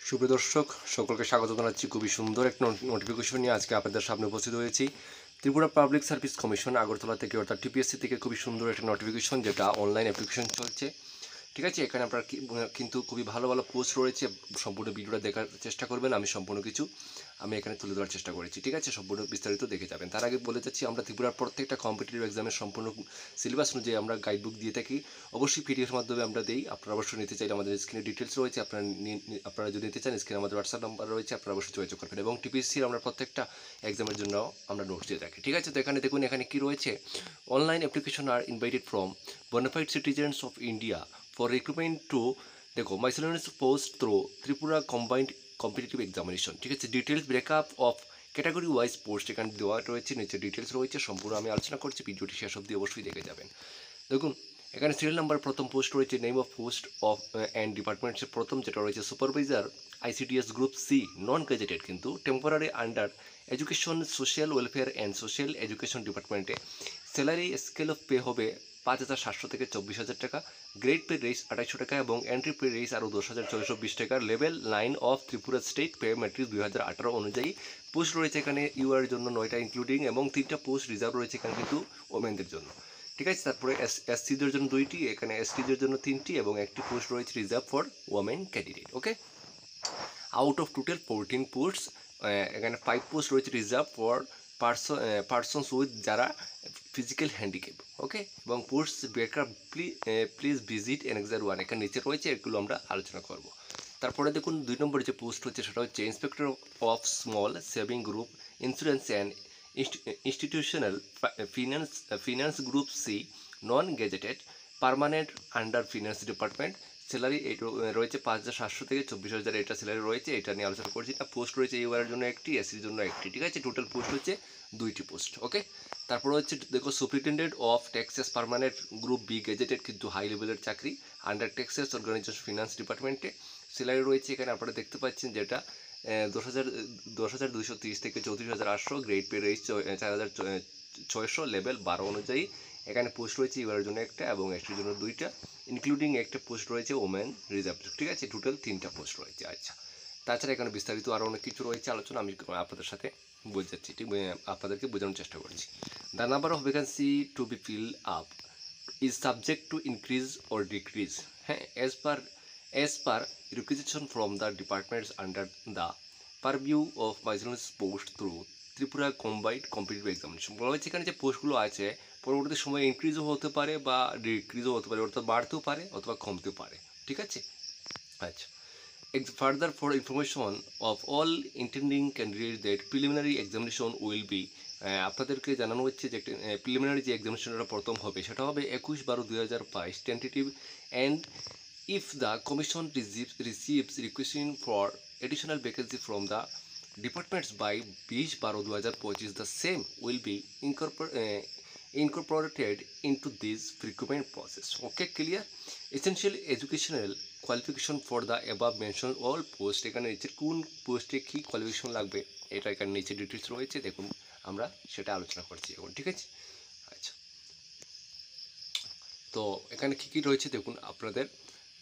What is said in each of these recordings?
সুপ্রিয় দর্শক সকলকে স্বাগত জানাচ্ছি। খুবই সুন্দর একটা নোটিফিকেশন নিয়ে আজকে আপনাদের সামনে উপস্থিত হয়েছি। Tripura public service commission Agartala থেকে অর্থাৎ টিপিএসসি থেকে খুবই সুন্দর একটা নোটিফিকেশন, যেটা অনলাইন অ্যাপ্লিকেশন চলছে। ঠিক আছে, এখানে আপনার কিন্তু খুবই ভালো ভালো পোস্ট রয়েছে। সম্পূর্ণ ভিডিওটা দেখার চেষ্টা করবেন। আমি এখানে তুলে ধরার চেষ্টা করেছি। ঠিক আছে, সম্পূর্ণ বিস্তারিত দেখে যাবেন। তার আগে বলে যাচ্ছি, আমরা ত্রিপুরার প্রত্যেকটা কম্পিটিটিভ এক্সামের সম্পূর্ণ সিলেবাস অনুযায়ী আমরা গাইডবুক দিয়ে থাকি। অবশ্যই পিডিএফ মাধ্যমে আমরা দিই। আপনারা অবশ্যই নিতে চাইলে আমাদের স্ক্রিনে ডিটেলস রয়েছে। আপনারা যদি নিতে চান, স্ক্রিনে আমাদের হোয়াটসঅ্যাপ নাম্বার রয়েছে, আপনারা অবশ্যই যোগাযোগ করবেন। এবং টিপিএসসির আমরা প্রত্যেকটা এক্সামের জন্য আমরা নোটস দিয়ে থাকি। ঠিক আছে, তো এখানে দেখুন, এখানে কি রয়েছে। অনলাইন অ্যাপ্লিকেশন আর invited from bonafide citizens of India for recruitment to দেখো miscellaneous post through Tripura combined competitive examination. ঠিক আছে, details breakup of category wise post এখানে দেওয়া রয়েছে, নিচে ডিটেলস রয়েছে। সম্পূর্ণ আমি আলোচনা করছি, ভিডিওটি শেষ অবধি অবশ্যই দেখে যাবেন। দেখুন, এখানে সিরিয়াল নাম্বার প্রথম পোস্ট রয়েছে, name of post of and ডিপার্টমেন্টসের প্রথম যেটা রয়েছে supervisor ICDS group C, non gazetted কিন্তু, temporary under education social welfare and social education ডিপার্টমেন্টে। স্যালারি স্কেল অফ পে হবে 5,700 থেকে 24,000 টাকা। গ্রেড পে রেস 2,200 টাকা এবং এন্ট্রি পে রেস আরও 10,420 টাকা। Level 9 of Tripura state pay matrix 2018 অনুযায়ী পোস্ট রয়েছে এখানে ইউআর জন্য 9টা ইনক্লুডিং, এবং 3টা পোস্ট রিজার্ভ রয়েছে এখানে কিন্তু ওমেনদের জন্য। ঠিক আছে, তারপরে এসসিদের জন্য 2টি, এখানে এসটিদের জন্য 3টি, এবং একটি পোস্ট রয়েছে reserve for women candidate. Okay, out of total 14 post, এখানে 5 পোস্ট রয়েছে রিজার্ভ ফর পার্সনস উইথ যারা ফিজিক্যাল হ্যান্ডিক্যাপ। ওকে, এবং পোস্ট ব্রেকআপ প্লিজ ভিজিট এনেক্সার 1 এখানে নিচে রয়েছে, এগুলো আমরা আলোচনা করব। তারপরে দেখুন 2 নম্বর যে পোস্ট হচ্ছে সেটা হচ্ছে inspector of small saving group insurance and institutional finance group C, non gazetted, permanent under finance department. Salary এই রয়েছে 5,700 থেকে 24,000, এটা স্যালারি রয়েছে, এটা নিয়ে আলোচনা করছি না। পোস্ট রয়েছে ইউআরের জন্য একটি, এসির জন্য একটি। ঠিক আছে, টোটাল পোস্ট হচ্ছে 2টি পোস্ট। ওকে, তারপর হচ্ছে দেখো superintendent of taxes permanent group B, gazetted কিন্তু হাই লেভেলের চাকরি, আন্ডার ট্যাক্সেস অর্গানাইজেশন ফিনান্স ডিপার্টমেন্টে। স্যালারি রয়েছে এখানে আপনারা দেখতে পাচ্ছেন, যেটা 10,230 থেকে 34,800। গ্রেড পে রয়েছে 4,600, লেভেল 12 অনুযায়ী। এখানে পোস্ট রয়েছে ইউআরের জন্য একটা এবং এসটির জন্য 2টা, ইনক্লুডিং একটা পোস্ট রয়েছে ওমেন রিজার্ভ। ঠিক আছে, টোটাল 3টা পোস্ট রয়েছে। আচ্ছা, তাছাড়া এখানে বিস্তারিত আরও অনেক কিছু রয়েছে, আলোচনা আমি আপনাদের সাথে বোঝাচ্ছি, ঠিক আপনাদেরকে বোঝানোর চেষ্টা করছি। The number of vacancy to be fill up is subject to increase or decrease. হ্যাঁ, as per requisition from the departments under the purview of miscellaneous post through Tripura combined competitive examination. বলা হয়েছে এখানে যে পোস্টগুলো আছে পরবর্তী সময়ে ইনক্রিজও হতে পারে বা ডিক্রিজও হতে পারে, অর্থাৎ বাড়তেও পারে অথবা কমতেও পারে। ঠিক আছে, আচ্ছা। Further, for information of all intending candidates that preliminary examination will be আপনাদেরকে জানানো হচ্ছে যে প্রিলিমিনারি যে এক্সামিনেশনটা প্রথম হবে সেটা হবে 21/12/2022 tentative, and if the commission receives requesting for additional vacancy from the departments by 20/12/2025, the same will be incorporated into this recruitment process. Okay, clear? Essential educational qualification for the above mentioned all post, এখানে নিচে কোন পোস্টে কী qualification লাগবে এটা এখানে নিচে details রয়েছে, দেখুন আমরা সেটা আলোচনা করছি এখন। ঠিক আছে, আচ্ছা, তো এখানে কী কী রয়েছে দেখুন আপনাদের।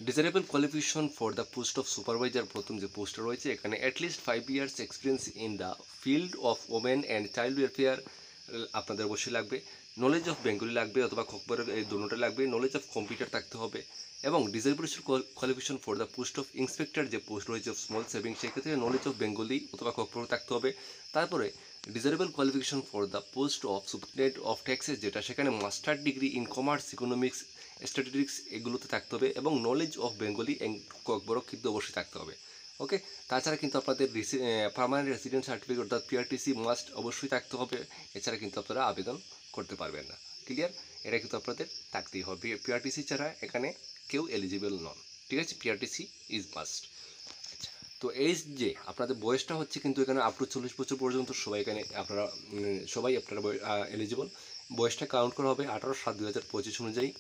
Desirable qualification for the post of supervisor, প্রথম যে পোস্ট রয়েছে এখানে at least 5 years experience in the field of women and child welfare আপনাদের অবশ্যই লাগবে। নলেজ অফ বেঙ্গলি লাগবে অথবা খবরের এই দুটোটা লাগবে। নলেজ অফ কম্পিউটার থাকতে হবে। এবং desirable qualification for the post of inspector যে পোস্ট রয়েছে অফ স্মল সেভিং, সেক্ষেত্রে নলেজ অফ বেঙ্গলি অথবা খবর থাকতে হবে। তারপরে desirable qualification for the post of superintendent of taxes, যেটা সেখানে master degree in commerce, economics, statistics এগুলোতে থাকতে হবে, এবং নলেজ অফ বেঙ্গলি ককবরক কিন্তু অবশ্যই থাকতে হবে। ওকে, তাছাড়া কিন্তু আপনাদের পার্মানেন্ট রেসিডেন্ট সার্টিফিকেট অর্থাৎ পিআরটিসি মাস্ট অবশ্যই থাকতে হবে, এছাড়া কিন্তু আপনারা আবেদন করতে পারবেন না। ক্লিয়ার? এটা কিন্তু আপনাদের থাকতেই হবে, পিআরটিসি ছাড়া এখানে কেউ এলিজিবল নন। ঠিক আছে, পিআরটিসি ইজ মাস্ট। আচ্ছা, তো এই যে আপনাদের বয়সটা হচ্ছে কিন্তু এখানে আপ টু 40 বছর পর্যন্ত সবাই এখানে আপনারা এলিজিবল। বয়সটা কাউন্ট করা হবে 18/7/2025 অনুযায়ী।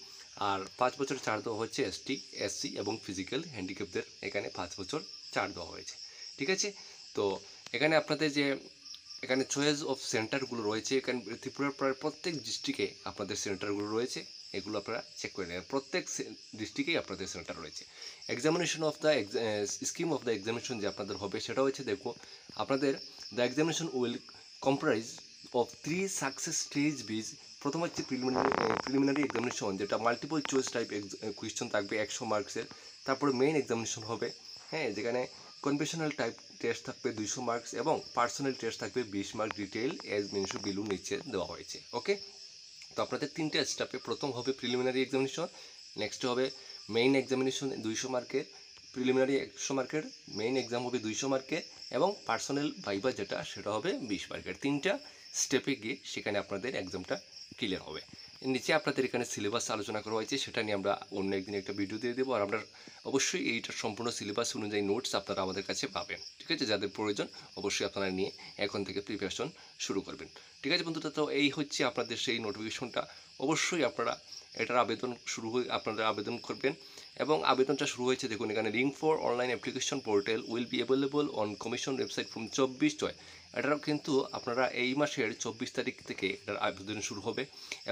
আর 5 বছর ছাড় দেওয়া হচ্ছে এসটি, এসসি এবং ফিজিক্যাল হ্যান্ডিক্যাপদের, এখানে 5 বছর ছাড় দেওয়া হয়েছে। ঠিক আছে, তো এখানে আপনাদের যে এখানে চয়েস অফ সেন্টারগুলো রয়েছে, এখানে ত্রিপুরার প্রায় প্রত্যেক ডিস্ট্রিক্টে আপনাদের সেন্টারগুলো রয়েছে। এগুলো আপনারা চেক করে নেবেন। প্রত্যেক ডিস্ট্রিক্টেই আপনাদের সেন্টার রয়েছে। Examination of the scheme of the examination যে আপনাদের হবে সেটা হচ্ছে দেখো আপনাদের the examination will comprise of 3 success stage বিজ। প্রথম হচ্ছে প্রিলিমিনারি এক্সামিনেশন, যেটা মাল্টিপল চয়েস টাইপ কোয়েশ্চন থাকবে 100 মার্কসের। তারপরে মেইন এক্সামিনেশন হবে, হ্যাঁ, যেখানে কনভেনশনাল টাইপ টেস্ট থাকবে 200 মার্কস এবং পার্সোনাল টেস্ট থাকবে 20 mark, detail as mention below নিচে দেওয়া হয়েছে। ওকে, তো আপনাদের 3টে স্টেপে প্রথম হবে প্রিলিমিনারি এক্সামিনেশন, নেক্সট হবে মেইন এক্সামিনেশন 200 মার্কের, প্রিলিমিনারি 100 মার্কের, মেইন এক্সাম হবে 200 মার্কের এবং পার্সোনাল ভাইবা যেটা সেটা হবে 20 মার্কের। 3টা স্টেপে গিয়ে সেখানে আপনাদের এক্সামটা ক্লিয়ার হবে। নিচে আপনাদের এখানে সিলেবাস আলোচনা করা হয়েছে, সেটা নিয়ে আমরা অন্য একদিন একটা ভিডিও দিয়ে দেবো। আর আমরা অবশ্যই এইটার সম্পূর্ণ সিলেবাস অনুযায়ী নোটস আপনারা আমাদের কাছে পাবেন, ঠিক আছে? যাদের প্রয়োজন অবশ্যই আপনারা নিয়ে এখন থেকে প্রিপারেশন শুরু করবেন, ঠিক আছে বন্ধুরা? তো এই হচ্ছে আপনাদের সেই নোটিফিকেশনটা। অবশ্যই আপনারা এটার আবেদন শুরু হয়ে আপনারা আবেদন করবেন এবং আবেদনটা শুরু হয়েছে দেখুন এখানে। Link for online application portal will be available on commission website from 24/6। এটাও কিন্তু আপনারা এই মাসের 24 তারিখ থেকে এটার আবেদন শুরু হবে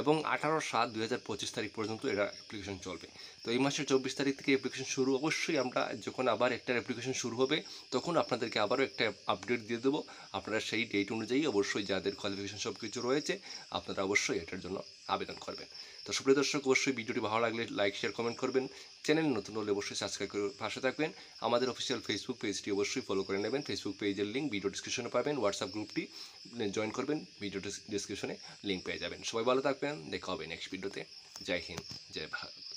এবং 18/7/2025 তারিখ পর্যন্ত এটা অ্যাপ্লিকেশন চলবে। তো এই মাসের 24 তারিখ থেকে অ্যাপ্লিকেশন শুরু। অবশ্যই আমরা যখন আবার একটা অ্যাপ্লিকেশন শুরু হবে তখন আপনাদেরকে আবারও একটা আপডেট দিয়ে দেবো। আপনারা সেই ডেট অনুযায়ী অবশ্যই যাদের কোয়ালিফিকেশন সব কিছু রয়েছে আপনারা অবশ্যই এটার জন্য আবেদন করবেন। তো সুপ্রিয় দর্শক, অবশ্যই ভিডিওটি ভালো লাগলে লাইক শেয়ার কমেন্ট করবেন। চ্যানেল নতুন হলে অবশ্যই সাবস্ক্রাইব করে পাশে থাকবেন। আমাদের অফিসিয়াল ফেসবুক পেজটি অবশ্যই ফলো করে নেবেন। ফেসবুক পেজের লিঙ্ক ভিডিও ডিসক্রিপশনে পাবেন। হোয়াটসঅ্যাপ গ্রুপটি জয়েন করবেন, ভিডিও ডিসক্রিপশনে লিঙ্ক পেয়ে যাবেন। সবাই ভালো থাকবেন, দেখা হবে নেক্সট ভিডিওতে। জয় হিন্দ, জয় ভারত।